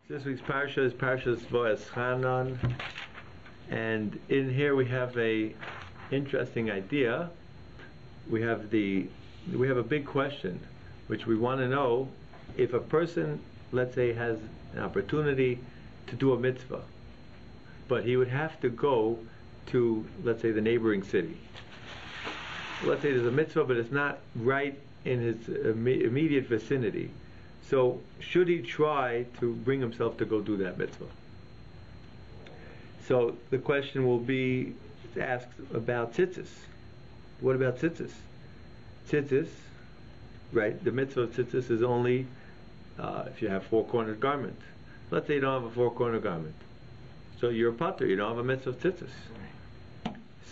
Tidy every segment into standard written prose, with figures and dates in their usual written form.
This week's parsha is Parshas etchanan, and in here we have a interesting idea. We have a big question, which we want to know if a person, let's say, has an opportunity to do a mitzvah, but he would have to go to, let's say, the neighboring city. Let's say there's a mitzvah, but it's not right in his immediate vicinity. So, should he try to bring himself to go do that mitzvah? So, the question will be asked about tzitzis. What about tzitzis? Tzitzis, right? The mitzvah of tzitzis is only if you have four-cornered garment. Let's say you don't have a four-cornered garment. So, you're a pater, you don't have a mitzvah of tzitzis.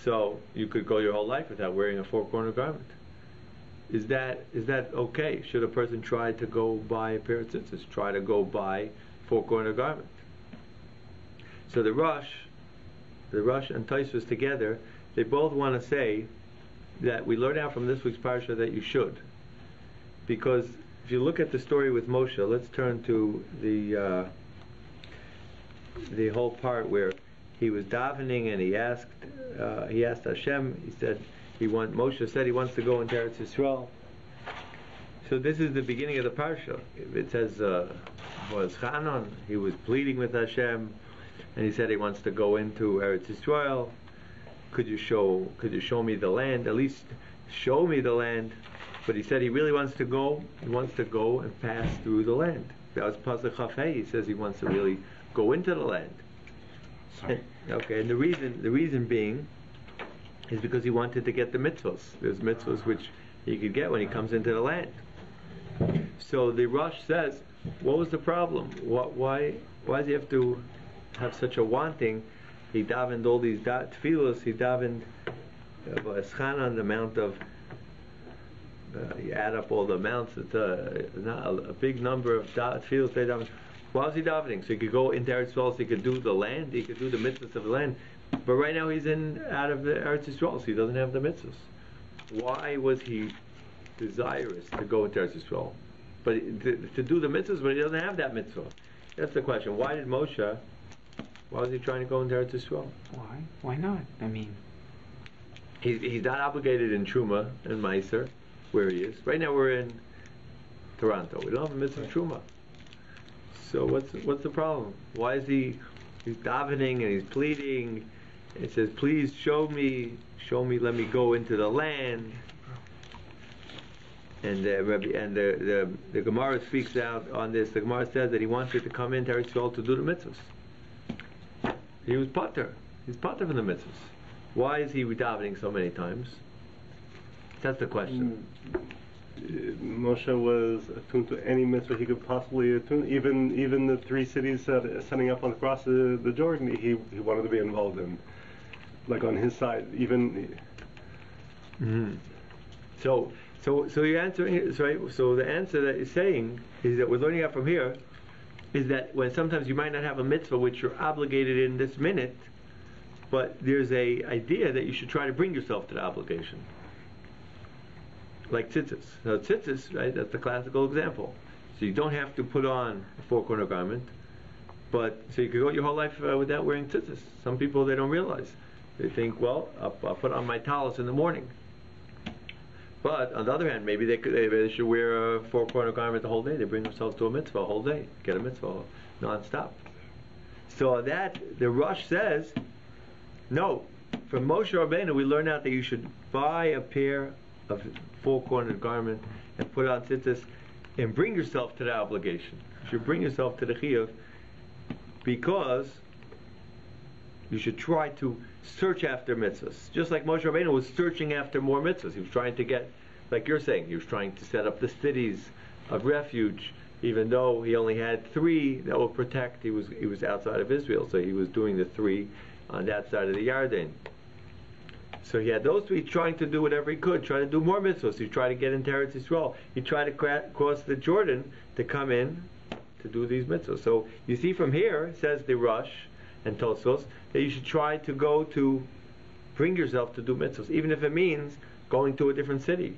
So, you could go your whole life without wearing a four-cornered garment. Is that okay? Should a person try to go buy a pair of tzitzis? Try to go buy four-corner garment? So the Rosh and Tosfos together, they both want to say that we learn out from this week's parsha that you should, because if you look at the story with Moshe, let's turn to the whole part where he was davening and he asked Hashem. He said. Moshe said he wants to go into Eretz Yisrael. So this is the beginning of the parsha. It says, etchanan, he was pleading with Hashem, and he said he wants to go into Eretz Yisrael. Could you show me the land? At least show me the land. But he said he really wants to go. He wants to go and pass through the land. That was Pasuk Chafei. He says he wants to really go into the land. And the reason being is because he wanted to get the mitzvahs. There's mitzvahs which he could get when he comes into the land. So the Rosh says, what was the problem? Why does he have to have such a wanting? He davened all these tefillos. He davened etchanan, the amount of you add up all the amounts. It's a big number of tefillos. Why was he davening? So he could go into Eretz Yisrael, so he could do the land, he could do the mitzvahs of the land. But right now he's out of the Eretz Yisrael, so he doesn't have the mitzvahs. Why was he desirous to go into Eretz Yisrael? But to do the mitzvahs, but he doesn't have that mitzvah. That's the question. Why was he trying to go into Eretz Yisrael? Why? Why not? I mean, he's not obligated in Truma and Meiser, where he is. Right now we're in Toronto. We don't have a mitzvah of Truma. So what's the problem? Why is he's davening and he's pleading? It says, please show me, let me go into the land. And the Gemara speaks out on this. The Gemara says that he wanted to come into Eretz Yisrael to do the mitzvahs. He was pater. He's pater from the mitzvahs. Why is he davening so many times? That's the question. Moshe was attuned to any mitzvah he could possibly attune. Even the three cities setting up across the Jordan, he wanted to be involved in, like on his side. Even. Mm-hmm. So you're answering, right? So the answer that you're saying is that we're learning out from here is that when sometimes you might not have a mitzvah which you're obligated in this minute, but there's a idea that you should try to bring yourself to the obligation. Like tzitzis. Now tzitzis, right, that's the classical example. So you don't have to put on a four-corner garment, but so you could go your whole life without wearing tzitzis. Some people, they don't realize. They think, well, I'll put on my talis in the morning. But on the other hand, maybe they should wear a four-corner garment the whole day. They bring themselves to a mitzvah a whole day, get a mitzvah non-stop. So that, the Rosh says, no, from Moshe Rabbeinu we learn out that you should buy a pair of four-cornered garment and put on tzitzis and bring yourself to the obligation. You should bring yourself to the chiyuv, because you should try to search after mitzvahs. Just like Moshe Rabbeinu was searching after more mitzvahs. He was trying to get, like you're saying, he was trying to set up the cities of refuge, even though he only had 3 that would protect. He was outside of Israel, so he was doing the 3 on that side of the Yarden. So he had those 3 trying to do whatever he could, try to do more mitzvahs. He tried to get into Eretz Yisrael. He tried to cross the Jordan to come in to do these mitzvahs. So you see from here, says the Rosh and Tosfos, that you should try to go to bring yourself to do mitzvahs, even if it means going to a different city.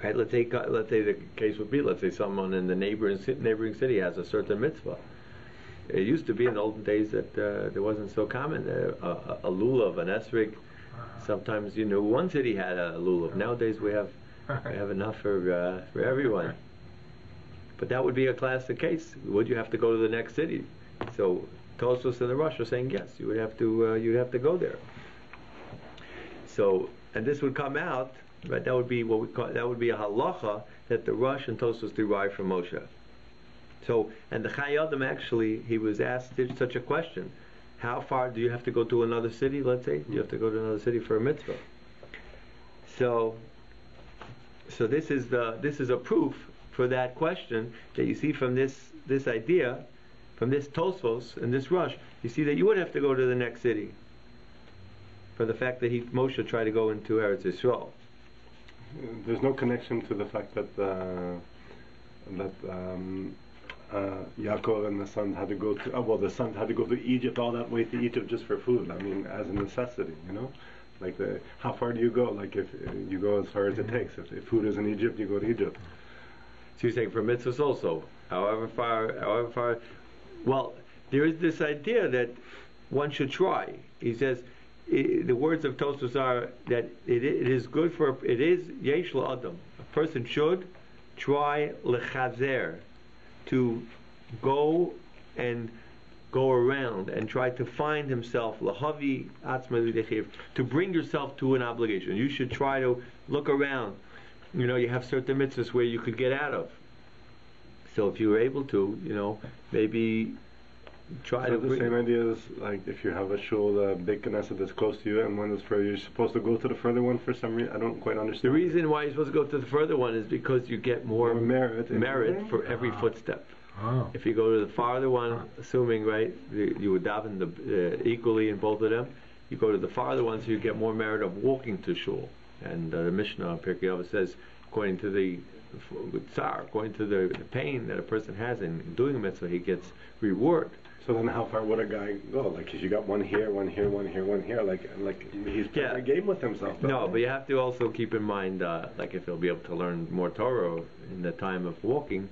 Right? Let's say the case would be, let's say someone in the neighboring city has a certain mitzvah. It used to be in the olden days that there wasn't so common a lulav, an esrig. Sometimes one city had a lulav. Nowadays we have enough for everyone. But that would be a classic case. Would you have to go to the next city? So Tosfos and the Rosh are saying yes. You would have to go there. So, and this would come out, right? That would be what we call, that would be a halacha that the Rosh and Tosfos derive from Moshe. So, and the Chai Adam actually, he was asked such a question: how far do you have to go to another city? Let's say you have to go to another city for a mitzvah. So this is a proof for that question that you see from this idea, from this Tosfos and this Rosh. You see that you would have to go to the next city for the fact that Moshe tried to go into Eretz Yisrael. There's no connection to the fact that Yaakov and the son had to go to the son had to go to Egypt, all that way to Egypt just for food. I mean, as a necessity, Like how far do you go? Like if you go as far as it takes. If food is in Egypt, you go to Egypt. So you're saying for mitzvahs also, however far. Well, there is this idea that one should try. He says, the words of Tosfos are that it is good for, it is yesh la'adam. A person should try lechazer, to go around and try to find himself, lahavi atzma lidechiv, to bring yourself to an obligation. You should try to look around. You have certain mitzvahs where you could get out of. So if you were able to, maybe try to. The same idea is like if you have a shul, a big knesset that's close to you, and one is further, you're supposed to go to the further one for some reason. I don't quite understand. The reason why you're supposed to go to the further one is because you get more merit for every footstep. Oh. If you go to the farther one, assuming you would daven equally in both of them, you go to the farther one, so you get more merit of walking to shul. And the Mishnah, Pirkei Avos, says, according to the pain that a person has in doing a mitzvah, he gets reward. So then, how far would a guy go? Like, if you got one here, one here, one here, one here, like he's playing a game with himself. No, but you have to also keep in mind, like if he'll be able to learn more Torah in the time of walking,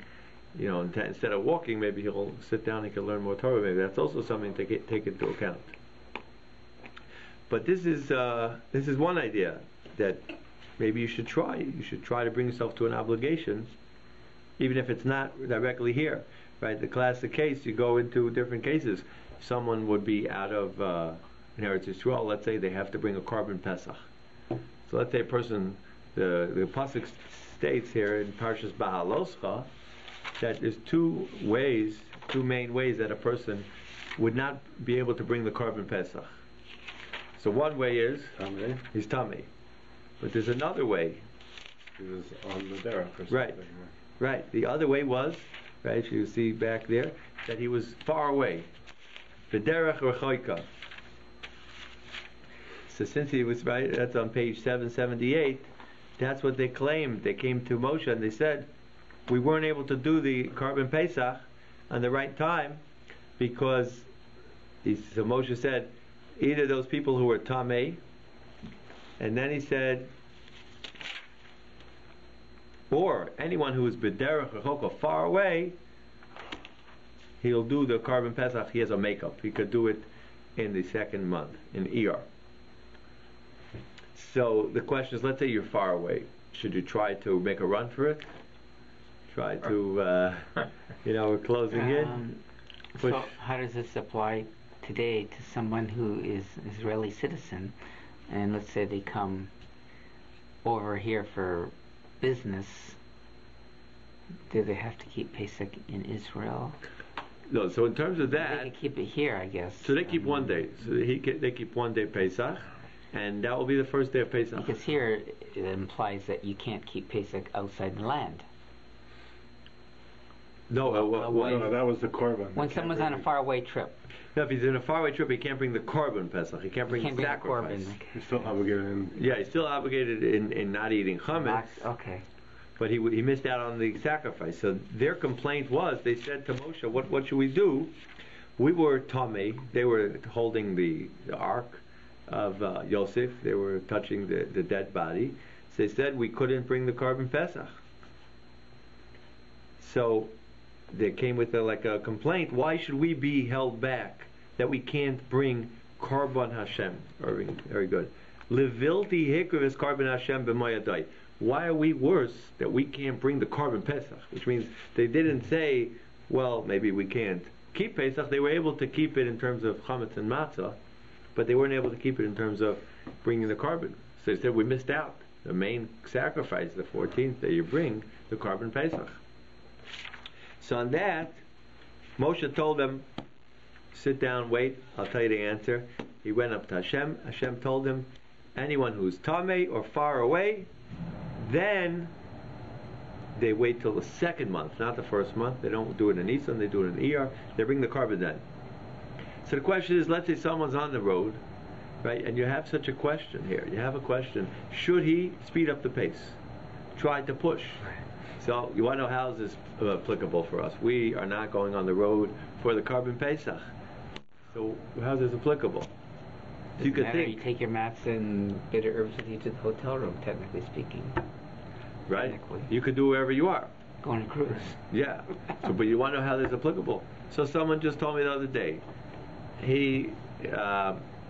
instead of walking, maybe he'll sit down. He can learn more Torah. Maybe that's also something to take into account. But this is one idea that maybe you should try. You should try to bring yourself to an obligation, even if it's not directly here. Right, the classic case, you go into different cases. Someone would be out of in Eretz Yisrael. Let's say they have to bring a carbon pesach. So let's say a person, the pasuk states here in Parshas Bahaloscha that there's two main ways that a person would not be able to bring the carbon pesach. So one way is he's tamei, but there's another way. He was on the derech or something. Right, right. The other way was. Right, you see back there that he was far away. V'derech rechoika. So since he was that's on page 778. That's what they claimed. They came to Moshe and they said, we weren't able to do the carbon pesach on the right time because so Moshe said either those people who were tamei, and then he said, or anyone who is b'derech rechoka, far away, he'll do the carbon pesach. He has a makeup. He could do it in the second month, in Iyar. So the question is, let's say you're far away. Should you try to make a run for it? Try to, we're closing in. So how does this apply today to someone who is Israeli citizen, and let's say they come over here for business? Do they have to keep Pesach in Israel? No. So in terms of that, they can keep it here, I guess. So they keep one day. So they keep 1 day Pesach, and that will be the first day of Pesach. Because here it implies that you can't keep Pesach outside the land. No, no, that was the korban. When someone's on a faraway trip. No, if he's in a faraway trip, he can't bring the korban Pesach. He can't bring the sacrifice. He's still obligated. He's still obligated in not eating chametz. Okay. But he missed out on the sacrifice. So their complaint was, they said to Moshe, what should we do? We were tamei. They were holding the ark of Yosef. They were touching the dead body. So they said we couldn't bring the carbon pesach. So they came with like a complaint. Why should we be held back that we can't bring Karban Hashem? Very, very good. Levilti hikris Karban Hashem b'mayadai. Why are we worse that we can't bring the Karban Pesach? Which means they didn't say, well, maybe we can't keep Pesach. They were able to keep it in terms of chametz and matzah, but they weren't able to keep it in terms of bringing the Karban. So they said we missed out. The main sacrifice, the 14th, that you bring the Karban Pesach. So on that, Moshe told them, sit down, wait, I'll tell you the answer. He went up to Hashem. Hashem told him, anyone who's tamei or far away, then they wait till the second month, not the first month. They don't do it in Nisan, they do it in Iyar. They bring the Karban then. So the question is, let's say someone's on the road, right, and you have such a question here. You have a question, should he speed up the pace? Try to push. So you want to know how is this applicable for us? We are not going on the road for the Karban Pesach. So how is this applicable? So you could think. You take your mats and bitter herbs with you to the hotel room, technically speaking. Right? You could do wherever you are. Go on a cruise. Yeah. So, but you want to know how this is applicable. So someone just told me the other day, he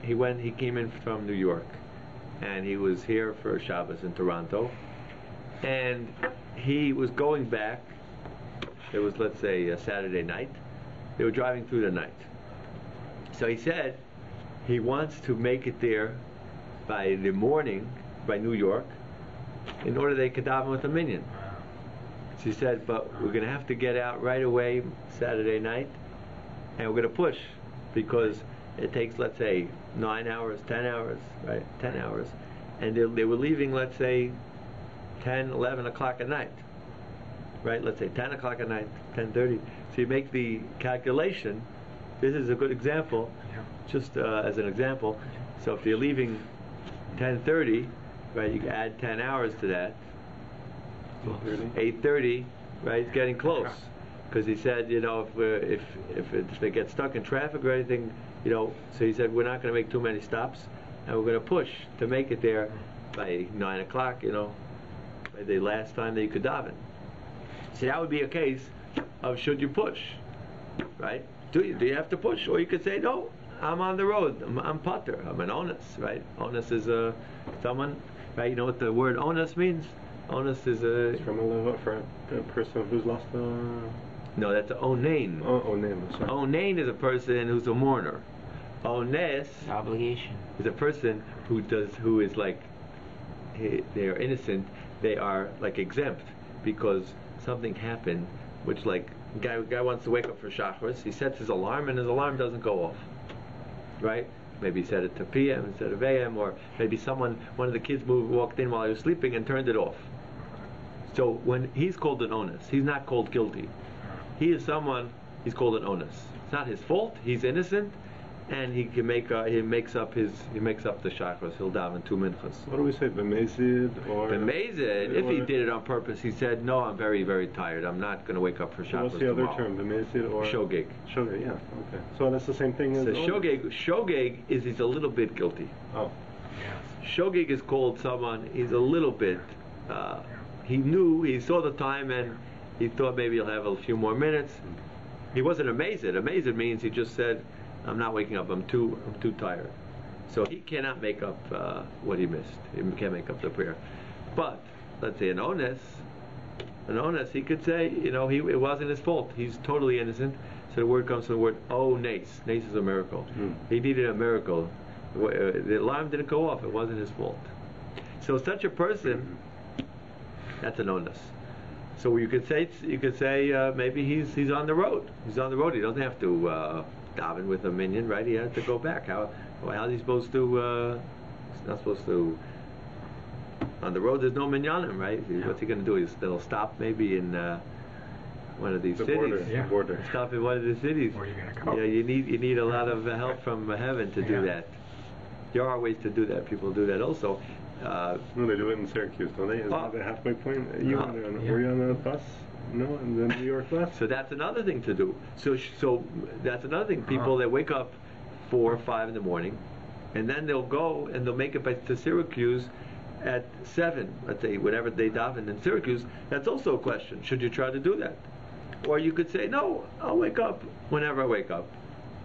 came in from New York, and he was here for Shabbos in Toronto, and he was going back. It was, let's say, a Saturday night. They were driving through the night. So he said he wants to make it there by the morning, by New York, in order they could daven with a minyan. So he said, but we're going to have to get out right away Saturday night, and we're going to push, because it takes, let's say, 9 hours, 10 hours, right? 10 hours. And they were leaving, let's say, 10, 11 o'clock at night, right? Let's say 10 o'clock at night, 10:30. So you make the calculation. This is a good example, just as an example. So if you're leaving 10:30, right, you add 10 hours to that. 8:30, right? It's getting close. Because he said, if they get stuck in traffic or anything, so he said we're not going to make too many stops, and we're going to push to make it there by 9 o'clock, by the last time that you could daven. So that would be a case of should you push, right? Do you have to push? Or you could say, no, I'm on the road, I'm pater, I'm an onus, right? Onus is someone, right? You know what the word onus means? Onus is It's from a person who's lost a... No, that's an onain. Onain, sorry. Onain is a person who's a mourner. Ones Obligation is a person who is like, they are innocent, they are like exempt because something happened, which like guy wants to wake up for Shacharis, he sets his alarm and his alarm doesn't go off, right? Maybe he set it to PM instead of AM, or maybe one of the kids walked in while he was sleeping and turned it off. So when he's called an onus, he's not called guilty. He is someone, he's called an onus. It's not his fault, he's innocent, and he can he makes up the Shacharis, he'll daven 2 minchas. What do we say, b'mezid or... B'mezid, if he did it on purpose, he said, no, I'm very, very tired, I'm not going to wake up for Shacharis tomorrow. What's the other term, b'mezid or... Shogeg. Shogeg, yeah, okay. So that's the same thing as... So Shogeg is he's a little bit guilty. Oh. Shogeg is called someone, he's a little bit, he saw the time and he thought maybe he'll have a few more minutes. He wasn't amazed. Amazed means he just said, I'm not waking up, I'm too tired. So he cannot make up what he missed. He can't make up the prayer. But, let's say an onus, he could say, it wasn't his fault. He's totally innocent. So the word comes from the word nes. Nes is a miracle. He needed a miracle. The alarm didn't go off. It wasn't his fault. So such a person, that's an onus. So you could say maybe he's on the road. He's on the road. He doesn't have to daven with a minyan, right? He has to go back. How is he supposed to? He's not supposed to. On the road, there's no minyanim, right? What's he going to do? He'll stop maybe in one of these cities. Border. Stop in one of the cities. Where are you going to go? Yeah, you need a lot of help from heaven to do that. There are ways to do that. People do that also. No, they do it in Syracuse, don't they? Isn't that the halfway point? Were you on a bus? No, and then New York bus? So that's another thing to do. So that's another thing. People, they wake up 4 or 5 in the morning, and then they'll go and they'll make it to Syracuse at 7, let's say, whenever they daven in Syracuse. That's also a question. Should you try to do that? Or you could say, no, I'll wake up whenever I wake up,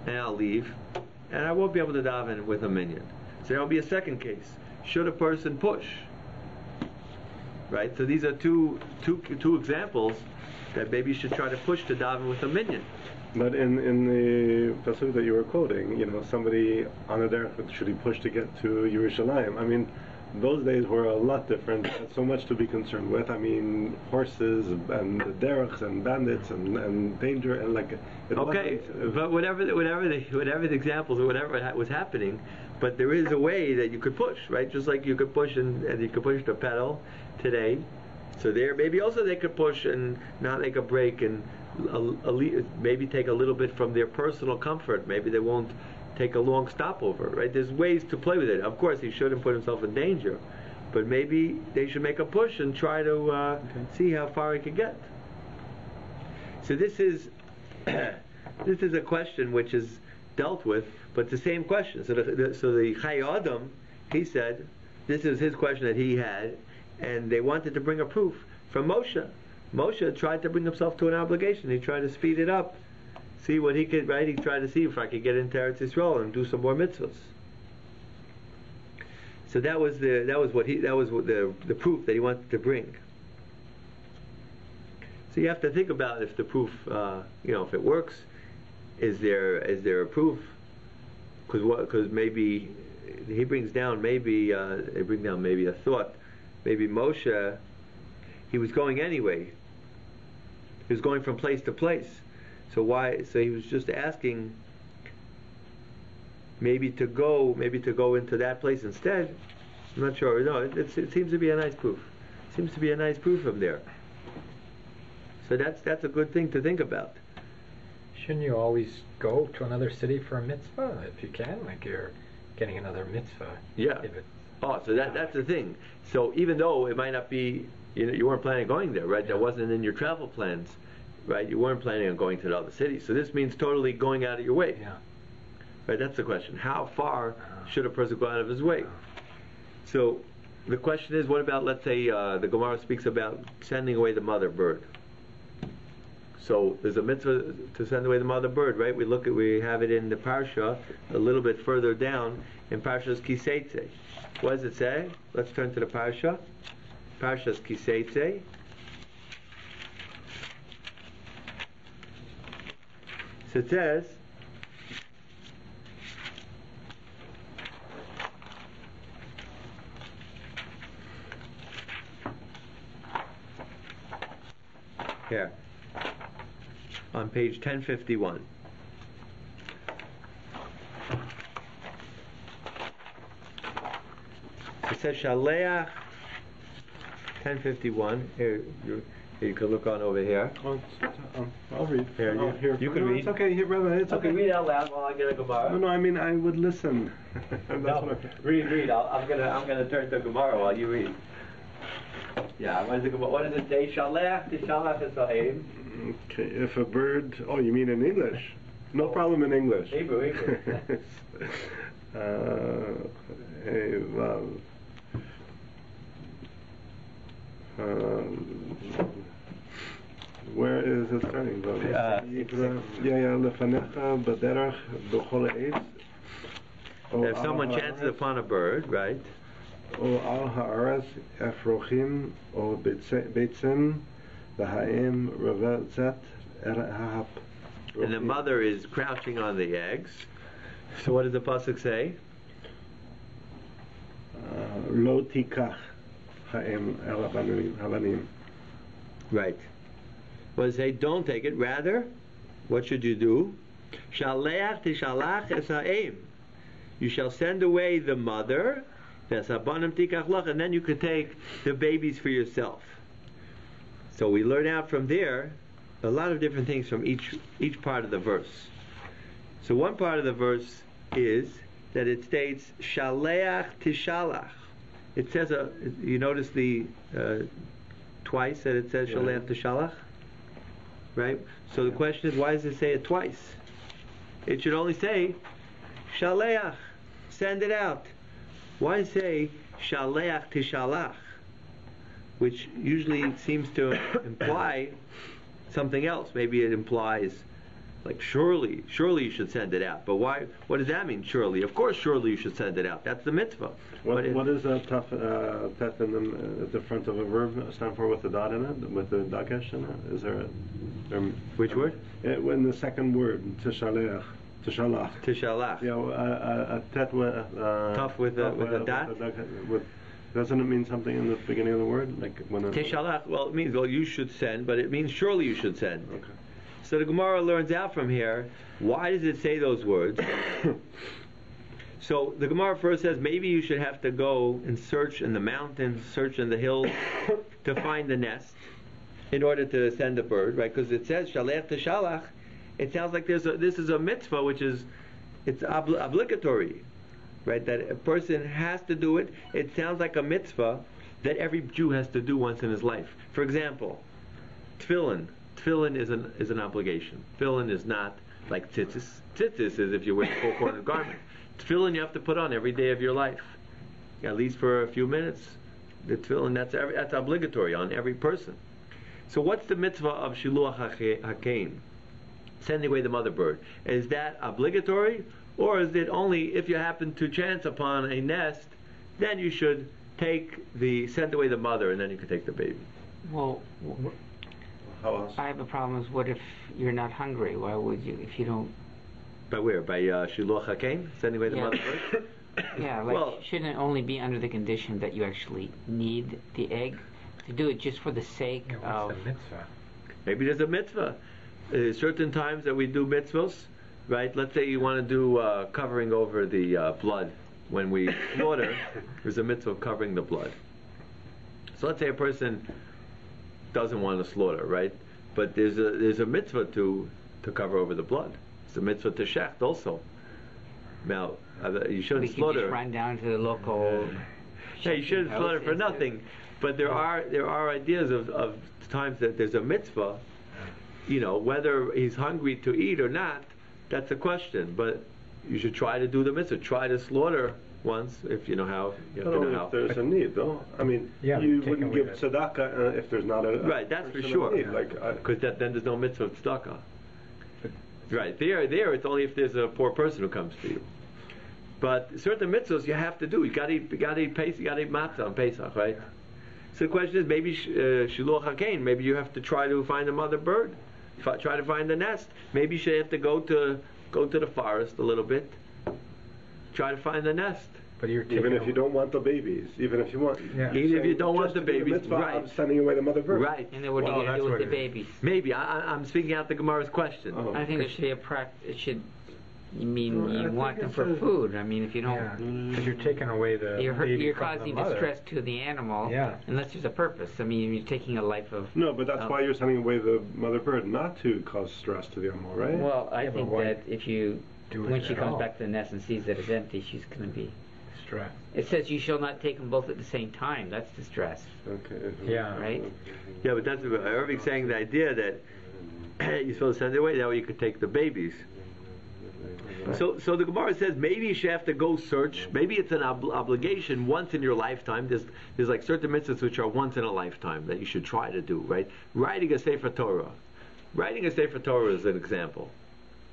and I'll leave, and I won't be able to daven with a minyan. So there'll be a second case. Should a person push? Right? So these are two examples that maybe you should try to push to daven with a minyan. But in the pasuk that you were quoting, somebody on a derech, should he push to get to Yerushalayim? I mean, those days were a lot different. There's so much to be concerned with. I mean, horses and derechs and bandits and danger and like. Okay, but whatever the examples or whatever was happening, but there is a way that you could push, right? Just like you could push and you could push the pedal today. So there, maybe also they could push and not make a break and maybe take a little bit from their personal comfort. Maybe they won't take a long stopover, right? There's ways to play with it. Of course, he shouldn't put himself in danger, but maybe they should make a push and try to see how far he could get. So this is a question which is dealt with, but the same question. So the Chai Adam, he said, this is his question that he had, and they wanted to bring a proof from Moshe. Moshe tried to bring himself to an obligation. He tried to speed it up, see what he could. Right? He tried to see if I could get into Eretz Yisrael and do some more mitzvahs. So that was the proof that he wanted to bring. So you have to think about if the proof, if it works. Is there a proof? Because maybe he brings down maybe a thought. Maybe Moshe, he was going anyway. He was going from place to place. So why? So he was just asking, maybe to go into that place instead. I'm not sure. No, it seems to be a nice proof. Seems to be a nice proof from there. So that's a good thing to think about. Shouldn't you always go to another city for a mitzvah if you can? Like you're getting another mitzvah. Yeah. So that's the thing. So even though it might not be, you weren't planning on going there, right? Yeah. That wasn't in your travel plans, right? You weren't planning on going to the other city. So this means totally going out of your way. Yeah. Right? That's the question. How far should a person go out of his way? So the question is, what about, let's say, the Gemara speaks about sending away the mother bird. So there's a mitzvah to send away the mother bird, right? We have it in the parsha a little bit further down in Parshas Kiseitze. What does it say? Let's turn to the parsha. Parshas Kiseitze. So it says, here, on page 1051. It says Shaleach 1051. Here, you can look on over here. I'll read. Here, you can read. It's okay, brother. It's okay. Read out loud while I get a Gemara. No, I mean I would listen. Read. I'm gonna turn to Gemara while you read. Yeah, what does it say? Shaleach tishalach esa'im. Okay, if a bird. Oh, you mean in English? No problem in English. Hebrew. Where is it starting? Lefanecha b'derech b'chol ha'etz. If someone chances upon a bird, right? O al ha'aretz efrochim o beitzim v'ha'im revetzet ha'hap. And the mother is crouching on the eggs. So what does the pasuk say? Lo tikach ha'im el havanim. Right. What does it say? Don't take it. Rather, what should you do? Shaleach tishalach es ha'im. You shall send away the mother, and then you could take the babies for yourself. So we learn out from there a lot of different things from each part of the verse. So one part of the verse is that it states Shaleach tishalach. It says you notice the twice that it says Shaleach tishalach, right? So the question is, why does it say it twice? It should only say Shaleach, send it out. Why say Shaleach tishalach, which usually seems to imply something else. Maybe it implies, like, surely you should send it out. But why? What does that mean? Surely, of course, surely you should send it out. That's the mitzvah. What is a tet at the front of a verb stand for with the dot in it, with the dagesh in it? Is there Which word? When the second word, tishalach. Tishalach. Yeah, a tet with Tough with a dot. Doesn't it mean something in the beginning of the word, like when? Tishalach. Well, it means you should send, but it means surely you should send. Okay. So the Gemara learns out from here, why does it say those words? So the Gemara first says maybe you should have to go and search in the mountains, search in the hills to find the nest in order to send a bird, right? Because it says shalech tishalach. It sounds like this is a mitzvah, which is obligatory, right? That a person has to do it. It sounds like a mitzvah that every Jew has to do once in his life. For example, tefillin. Tefillin is an obligation. Tefillin is not like tzitzis. Tzitzis is if you wear a full-cornered garment. Tefillin you have to put on every day of your life, at least for a few minutes. The tefillin that's obligatory on every person. So what's the mitzvah of shiluach hakein? Sending away the mother bird. Is that obligatory, or is it only if you happen to chance upon a nest, then you should send away the mother, and then you can take the baby? Well, How else? I have a problem. Is what if you're not hungry? Why would you if you don't? By where? By shiluach hakein, sending away the mother bird. Yeah, shouldn't it only be under the condition that you actually need the egg to do it just for the sake of? What's the mitzvah? Maybe there's a mitzvah. Certain times that we do mitzvahs, right? Let's say you want to do covering over the blood when we slaughter. There's a mitzvah of covering the blood. So let's say a person doesn't want to slaughter, right? But there's a mitzvah to cover over the blood. It's a mitzvah to shecht also. Now you shouldn't slaughter. We could just run down to the local. Yeah, you shouldn't slaughter for nothing. But there are ideas of times that there's a mitzvah. You know, whether he's hungry to eat or not, that's a question. But you should try to do the mitzvah. Try to slaughter once if you know how. You have to know how. If there's a need, though. I mean, you wouldn't give tzedakah if there's not a right. That's for sure. Because then there's no mitzvah of tzedakah. Right. There it's only if there's a poor person who comes to you. But certain mitzvahs you have to do. You got to eat Pesach, you got to eat matzah on Pesach, right? So the question is, maybe shiluach hakein. Maybe you have to try to find a mother bird. Try to find the nest. Maybe you should have to go to the forest a little bit. Try to find the nest. But even if you don't want the babies, even if you want, even if you don't want the babies, right? I'm sending away the mother bird, right? And then what are you going to do with the babies? Maybe I'm speaking out the Gemara's question. I think it should be it should. You mean you want them for food? I mean, if you don't, because you're taking away the you're causing distress to the animal. Yeah. Unless there's a purpose. I mean, you're taking a life of. No, but that's why you're sending away the mother bird, not to cause stress to the animal, right? Well, I think that if you, when she comes back to the nest and sees that it's empty, she's going to be. Stress. It says you shall not take them both at the same time. That's distress. Okay. Yeah. Right. Yeah, but that's Arabic saying the idea that you're supposed to send it away. That way you could take the babies. So the Gemara says maybe you should have to go search. Maybe it's an obligation once in your lifetime. There's like certain mitzvahs which are once in a lifetime that you should try to do. Right? Writing a Sefer Torah. Writing a Sefer Torah is an example.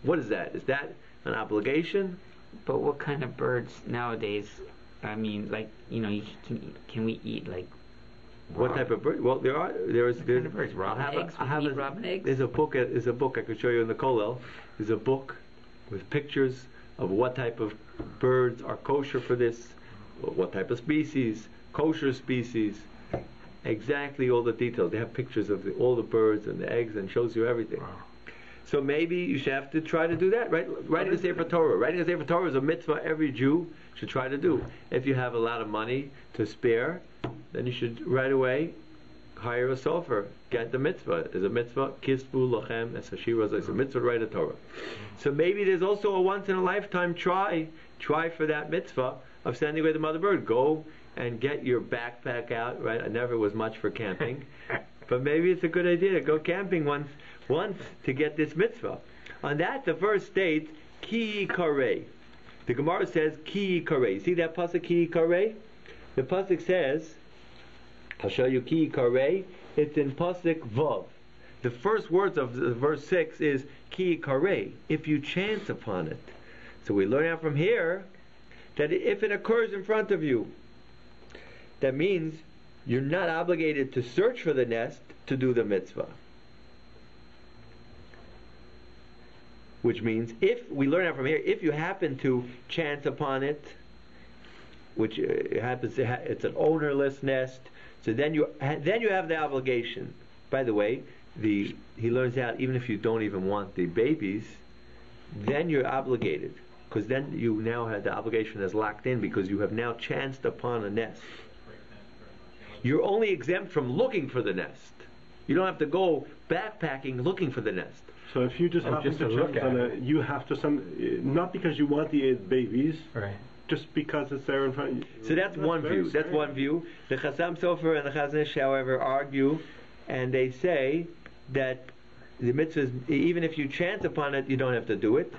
What is that? Is that an obligation? But what kind of birds nowadays? I mean, like can we eat like? What type of bird? Well, there's kind of birds. Robin eggs. Robin eggs. There's a book I could show you in the kollel. There's a book with pictures of what type of birds are kosher for this, what type of species, kosher species, exactly all the details. They have pictures of all the birds and the eggs and shows you everything. Wow. So maybe you should have to try to do that, right? Writing a Sefer Torah. Writing a Sefer Torah is a mitzvah every Jew should try to do. If you have a lot of money to spare, then you should right away hire a sofer. Get the mitzvah. There's a mitzvah, kisvu lochem es hashira. It's a mitzvah to write a Torah. So maybe there's also a once in a lifetime try for that mitzvah of sending away the mother bird. Go and get your backpack out, right? I never was much for camping, but maybe it's a good idea to go camping once to get this mitzvah. On that, the verse states, ki karei. The Gemara says, ki karei. See that pasuk, ki karei? The pasuk says, I'll show you ki karei. It's in pasuk vav. the first words of verse 6 is ki kare, if you chance upon it. So we learn out from here that if it occurs in front of you, that means you're not obligated to search for the nest to do the mitzvah. Which means, if we learn out from here, if you happen to chance upon it, which happens to it's an ownerless nest, so then you have the obligation. By the way, he learns out even if you don't even want the babies, then you're obligated, because then you now have the obligation that's locked in because you have now chanced upon a nest. You're only exempt from looking for the nest. You don't have to go backpacking looking for the nest. So if you just happen to chance on it, you have to not because you want the babies, right? Just because it's there in front of you. So that's one view. That's one view. The Chassam Sofer and the Chazon Ish, however, argue, and they say that the mitzvah is, even if you chance upon it, you don't have to do it.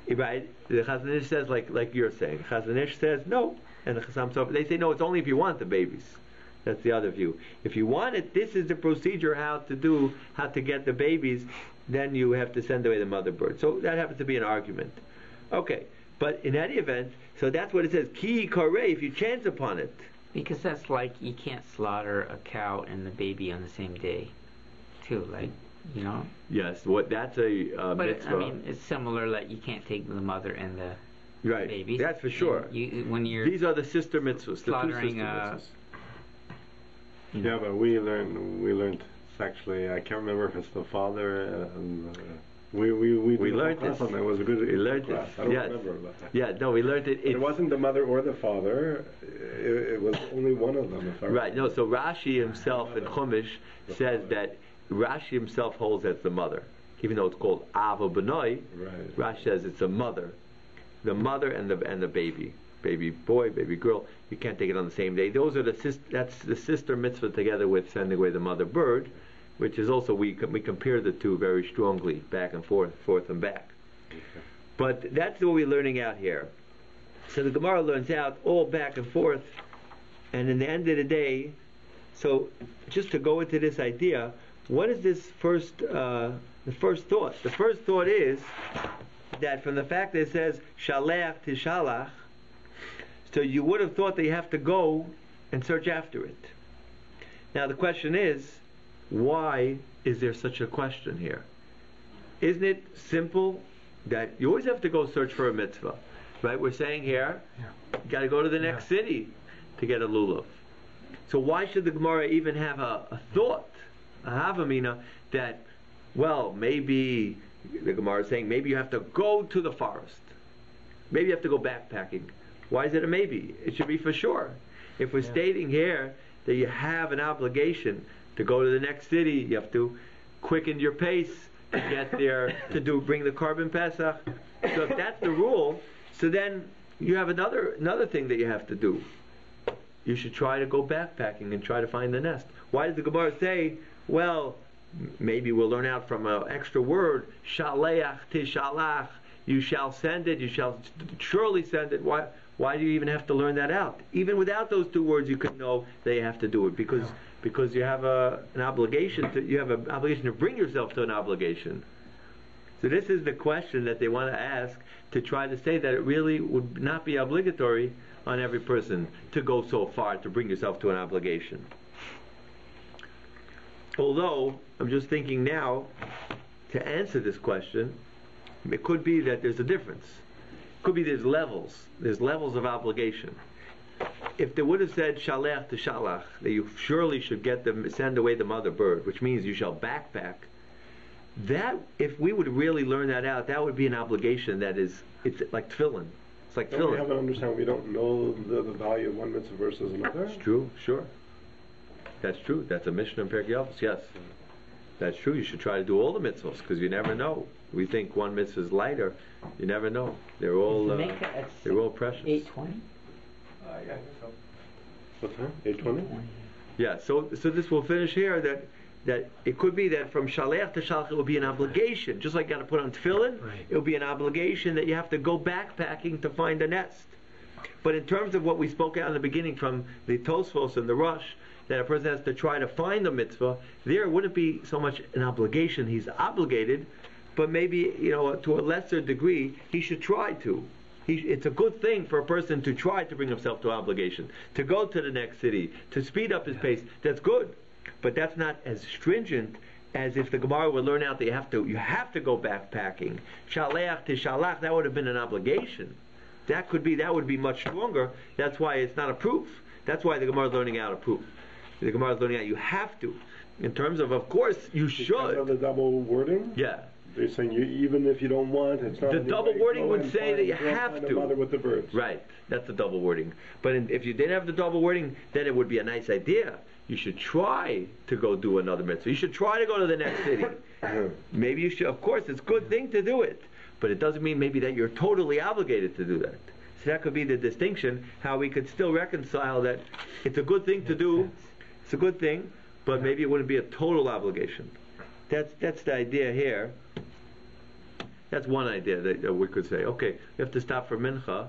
Right? The Chazon Ish says like you're saying. Chazon Ish says no, and the Chassam Sofer, they say no. It's only if you want the babies. That's the other view. If you want it, this is the procedure how to get the babies. Then you have to send away the mother bird. So that happens to be an argument. Okay, but in any event, so that's what it says. Ki kare, if you chance upon it. Because that's like you can't slaughter a cow and the baby on the same day, too. Like, you know. Yes, that's a but mitzvah. I mean, it's similar. Like you can't take the mother and the right. baby. That's for sure. When you're these are the sister mitzvahs, slaughtering the two sister mitzvahs. Yeah, but we learned actually. I can't remember if it's the father. We learned this. It was a good we learned class. This. I don't Yes. remember about that. Yeah, no, we learned it. It wasn't the mother or the father. It was only one of them. If I right. remember. No. So Rashi himself in Chumash says that Rashi himself holds as the mother, even though it's called Ava B'nai. Right. Rashi says it's a mother, the mother and the baby boy, baby girl. You can't take it on the same day. Those are that's the sister mitzvah together with sending away the mother bird, which is also we compare the two very strongly, back and forth and back. Okay. But that's what we're learning out here. So the Gemara learns out all back and forth, and in the end of the day, so just to go into this idea, what is this first thought? The first thought is that from the fact that it says shalach tishalach, so you would have thought that you have to go and search after it. Now the question is, why is there such a question here? Isn't it simple that you always have to go search for a mitzvah? Right? We're saying here, you got to go to the next city to get a lulav. So why should the Gemara even have a thought, a havamina, that, well, maybe, the Gemara is saying, maybe you have to go to the forest. Maybe you have to go backpacking. Why is it a maybe? It should be for sure. If we're stating here that you have an obligation to go to the next city, you have to quicken your pace to get there to bring the carbon pesach. So if that's the rule, so then you have another thing that you have to do. You should try to go backpacking and try to find the nest. Why does the Gemara say, well, maybe we'll learn out from an extra word, shaleach tishalach, you shall send it, you shall surely send it. Why do you even have to learn that out? Even without those two words, you could know that you have to do it because you have an obligation to bring yourself to an obligation. So this is the question that they want to ask, to try to say that it really would not be obligatory on every person to go so far to bring yourself to an obligation. Although I'm just thinking now, to answer this question, it could be that there's a difference. It could be there's levels of obligation. If they would have said shalech to shalach, that you surely should send away the mother bird, which means you shall backpack, that, if we would really learn that out, that would be an obligation it's like tefillin. It's like tefillin. We haven't understand. We don't know the value of one mitzvah versus another. That's true, sure. That's true. That's a Mishnah in Perkei Avos, yes. That's true. You should try to do all the mitzvahs, because you never know. We think one mitzvah is lighter. You never know. They're all precious. 8:20. What time? 8:20. Yeah. So this will finish here. That it could be that from shalech to shalach it will be an obligation, just like you got to put on tefillin. Right. It will be an obligation that you have to go backpacking to find a nest. But in terms of what we spoke out in the beginning from the Tosfos and the Rush, that a person has to try to find a mitzvah, there it wouldn't be so much an obligation. He's obligated, but maybe, to a lesser degree, he should try to. It's a good thing for a person to try to bring himself to obligation, to go to the next city, to speed up his pace. That's good, but that's not as stringent as if the Gemara would learn out that you have to go backpacking. Shaleach to shalach, that would have been an obligation. That would be much stronger. That's why it's not a proof. That's why the Gemara is learning out a proof. The Gemara is learning out you have to. In terms of course, you should. Because of the double wording? Yeah. They're saying even if you don't want, it's not. The double wording would say that you have to. Bother with the birds. Right. That's the double wording. But if you didn't have the double wording, then it would be a nice idea. You should try to go do another mitzvah. You should try to go to the next city. Maybe you should. Of course, it's a good thing to do it, but it doesn't mean maybe that you're totally obligated to do that. So that could be the distinction. How we could still reconcile that it's a good thing to do. It's a good thing, but maybe it wouldn't be a total obligation. That's the idea here. That's one idea that we could say. Okay, we have to stop for mincha.